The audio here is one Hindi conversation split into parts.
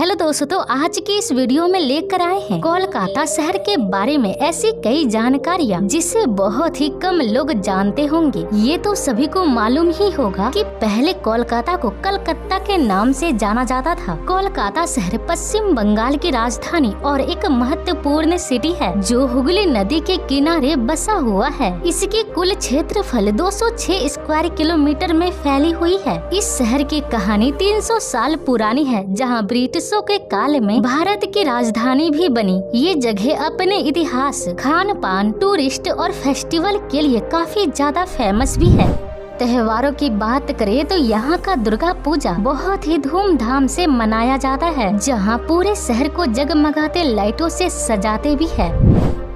हेलो दोस्तों, तो आज की इस वीडियो में लेकर आए हैं कोलकाता शहर के बारे में ऐसी कई जानकारियाँ जिसे बहुत ही कम लोग जानते होंगे। ये तो सभी को मालूम ही होगा कि पहले कोलकाता को कलकत्ता के नाम से जाना जाता था। कोलकाता शहर पश्चिम बंगाल की राजधानी और एक महत्वपूर्ण सिटी है जो हुगली नदी के किनारे बसा हुआ है। इसकी कुल क्षेत्रफल 206 स्क्वायर किलोमीटर में फैली हुई है। इस शहर की कहानी 300 साल पुरानी है, जहाँ ब्रिटिशों के काल में भारत की राजधानी भी बनी। ये जगह अपने इतिहास, खान पान, टूरिस्ट और फेस्टिवल के लिए काफी ज्यादा फेमस भी है। त्योहारों की बात करें तो यहाँ का दुर्गा पूजा बहुत ही धूमधाम से मनाया जाता है, जहाँ पूरे शहर को जगमगाते लाइटों से सजाते भी है।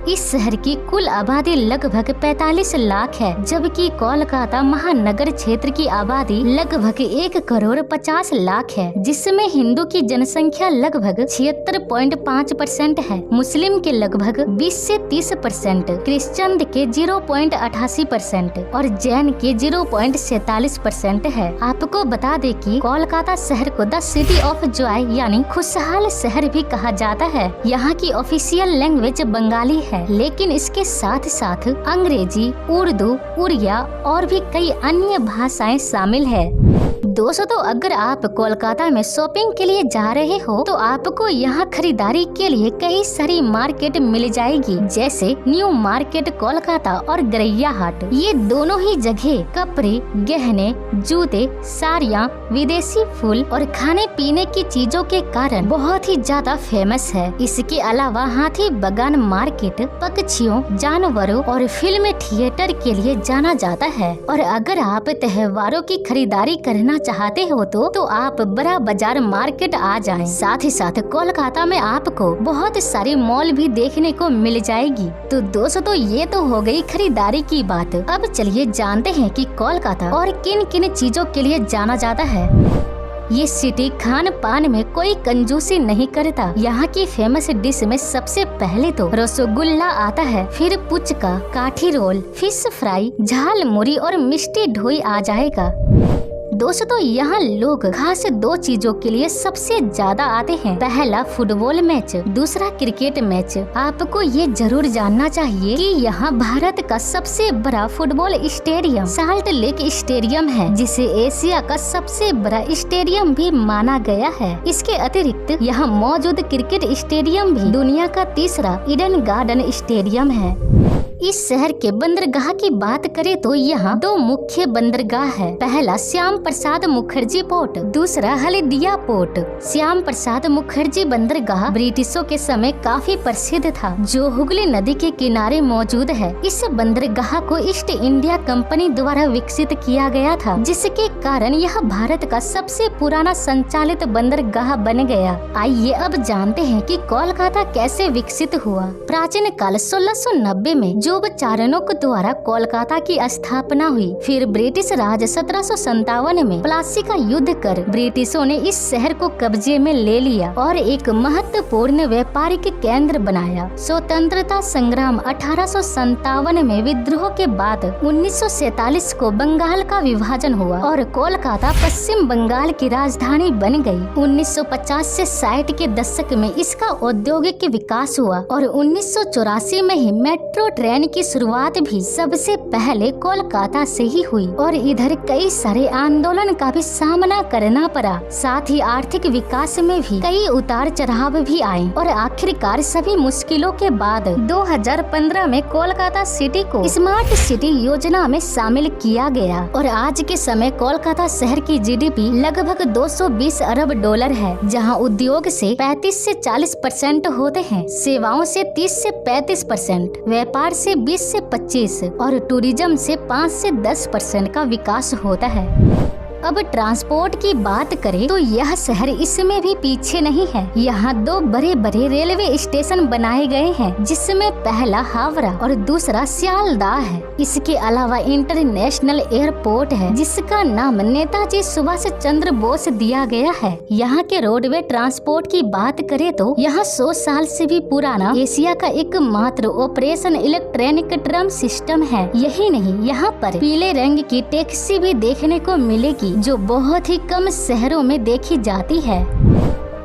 इस शहर की कुल आबादी लगभग 45 लाख है, जबकि कोलकाता महानगर क्षेत्र की आबादी लगभग 1,50,00,000 है, जिसमें हिंदू की जनसंख्या लगभग 76.5% है, मुस्लिम के लगभग 20 से 30%, क्रिश्चियन के 0.88% और जैन के 0.47% है। आपको बता दें कि कोलकाता शहर को द सिटी ऑफ जॉय यानी खुशहाल शहर भी कहा जाता है। यहाँ की ऑफिशियल लैंग्वेज बंगाली है, लेकिन इसके साथ साथ अंग्रेजी, उर्दू, उड़िया और भी कई अन्य भाषाएं शामिल है। दोस्तों, तो अगर आप कोलकाता में शॉपिंग के लिए जा रहे हो तो आपको यहाँ खरीदारी के लिए कई सारी मार्केट मिल जाएगी, जैसे न्यू मार्केट कोलकाता और गरैया हाट। ये दोनों ही जगह कपड़े, गहने, जूते, साड़ियाँ, विदेशी फूल और खाने पीने की चीजों के कारण बहुत ही ज्यादा फेमस है। इसके अलावा हाथी बगान मार्केट पक्षियों, जानवरों और फिल्म थिएटर के लिए जाना जाता है। और अगर आप त्योहारों की खरीदारी करना चाहते हो तो आप बड़ा बाजार मार्केट आ जाएं। साथ ही साथ कोलकाता में आपको बहुत सारी मॉल भी देखने को मिल जाएगी। तो दोस्तों, तो ये तो हो गई खरीदारी की बात। अब चलिए जानते हैं कि कोलकाता और किन किन चीजों के लिए जाना जाता है। ये सिटी खान पान में कोई कंजूसी नहीं करता। यहाँ की फेमस डिश में सबसे पहले तो रसगुल्ला आता है, फिर पुचका, काठी रोल, फिश फ्राई, झाल मुड़ी और मिष्टी ढोई आ जाएगा। दोस्तों, तो यहाँ लोग खास दो चीजों के लिए सबसे ज्यादा आते हैं। पहला फुटबॉल मैच, दूसरा क्रिकेट मैच। आपको ये जरूर जानना चाहिए कि यहाँ भारत का सबसे बड़ा football stadium salt lake stadium है, जिसे एशिया का सबसे बड़ा स्टेडियम भी माना गया है। इसके अतिरिक्त यहाँ मौजूद क्रिकेट स्टेडियम भी दुनिया का तीसरा ईडन गार्डन स्टेडियम है। इस शहर के बंदरगाह की बात करें तो यहाँ दो मुख्य बंदरगाह है। पहला श्याम प्रसाद मुखर्जी पोर्ट, दूसरा हल्दिया पोर्ट। श्याम प्रसाद मुखर्जी बंदरगाह ब्रिटिशों के समय काफी प्रसिद्ध था, जो हुगली नदी के किनारे मौजूद है। इस बंदरगाह को ईस्ट इंडिया कंपनी द्वारा विकसित किया गया था, जिसके कारण यह भारत का सबसे पुराना संचालित बंदरगाह बन गया। आइए अब जानते हैं कि कोलकाता कैसे विकसित हुआ। प्राचीन काल 1690 में जोग चारणों के द्वारा कोलकाता की स्थापना हुई। फिर ब्रिटिश राज 1757 में प्लासी का युद्ध कर ब्रिटिशों ने इस शहर को कब्जे में ले लिया और एक महत्वपूर्ण व्यापारिक केंद्र बनाया। स्वतंत्रता संग्राम 1857 में विद्रोह के बाद 1947 को बंगाल का विभाजन हुआ और कोलकाता पश्चिम बंगाल की राजधानी बन गई। 1950 से 60 के दशक में इसका औद्योगिक विकास हुआ और 1984 में ही मेट्रो ट्रेन की शुरुआत भी सबसे पहले कोलकाता से ही हुई और इधर कई सारे आंदोलन का भी सामना करना पड़ा। साथ ही आर्थिक विकास में भी कई उतार चढ़ाव भी आए और आखिरकार सभी मुश्किलों के बाद 2015 में कोलकाता सिटी को स्मार्ट सिटी योजना में शामिल किया गया और आज के समय कोलकाता शहर की जीडीपी लगभग 220 अरब डॉलर है, जहां उद्योग से 35 से 40% होते हैं, सेवाओं से 30 से 35%, व्यापार से 20 से 25 और टूरिज्म से 5 से 10% का विकास होता है। अब ट्रांसपोर्ट की बात करें तो यह शहर इसमें भी पीछे नहीं है। यहाँ दो बड़े बड़े रेलवे स्टेशन बनाए गए हैं, जिसमें पहला हावड़ा और दूसरा सियालदाह है। इसके अलावा इंटरनेशनल एयरपोर्ट है, जिसका नाम नेताजी सुभाष चंद्र बोस दिया गया है। यहाँ के रोडवे ट्रांसपोर्ट की बात करें तो यहाँ 100 साल से भी पुराना एशिया का एकमात्र ऑपरेशन इलेक्ट्रॉनिक ट्राम सिस्टम है। यही नहीं, यहाँ पर पीले रंग की टैक्सी भी देखने को मिलेगी, जो बहुत ही कम शहरों में देखी जाती है।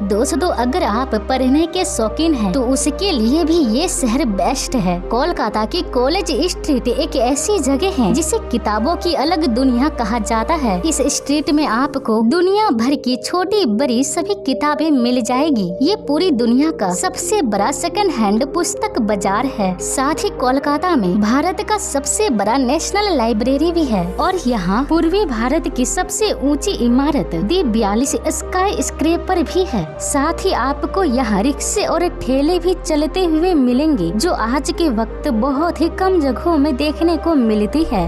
दोस्तों अगर आप पढ़ने के शौकीन हैं तो उसके लिए भी ये शहर बेस्ट है। कोलकाता की कॉलेज स्ट्रीट एक ऐसी जगह है जिसे किताबों की अलग दुनिया कहा जाता है। इस स्ट्रीट में आपको दुनिया भर की छोटी बड़ी सभी किताबें मिल जाएगी। ये पूरी दुनिया का सबसे बड़ा सेकंड हैंड पुस्तक बाजार है। साथ ही कोलकाता में भारत का सबसे बड़ा नेशनल लाइब्रेरी भी है और यहाँ पूर्वी भारत की सबसे ऊंची इमारत दी 42 स्काई स्क्रेपर भी है। साथ ही आपको यहाँ रिक्शे और ठेले भी चलते हुए मिलेंगे जो आज के वक्त बहुत ही कम जगहों में देखने को मिलती है।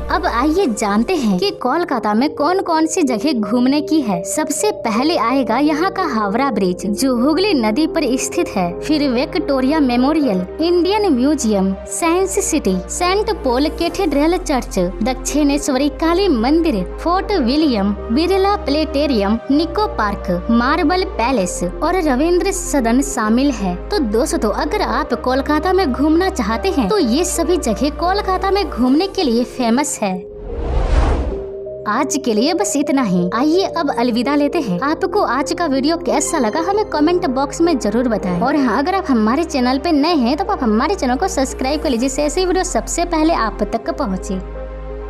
अब आइए जानते हैं कि कोलकाता में कौन कौन सी जगह घूमने की है। सबसे पहले आएगा यहाँ का हावड़ा ब्रिज जो हुगली नदी पर स्थित है। फिर Victoria Memorial, Indian Museum, Science City, Saint Paul Cathedral Church, Dakshineswari Kali मंदिर, फोर्ट विलियम, बिरला प्लेटेरियम, निको पार्क, मार्बल पैलेस और रविंद्र सदन शामिल है। तो दोस्तों अगर आप कोलकाता में घूमना चाहते हैं तो ये सभी जगह कोलकाता में घूमने के लिए फेमस है। आज के लिए बस इतना ही। आइए अब अलविदा लेते हैं। आपको आज का वीडियो कैसा लगा हमें कमेंट बॉक्स में जरूर बताएं। और हाँ, अगर आप हमारे चैनल पे नए हैं तो आप हमारे चैनल को सब्सक्राइब कर लीजिए, ऐसे वीडियो सबसे पहले आप तक पहुँचे।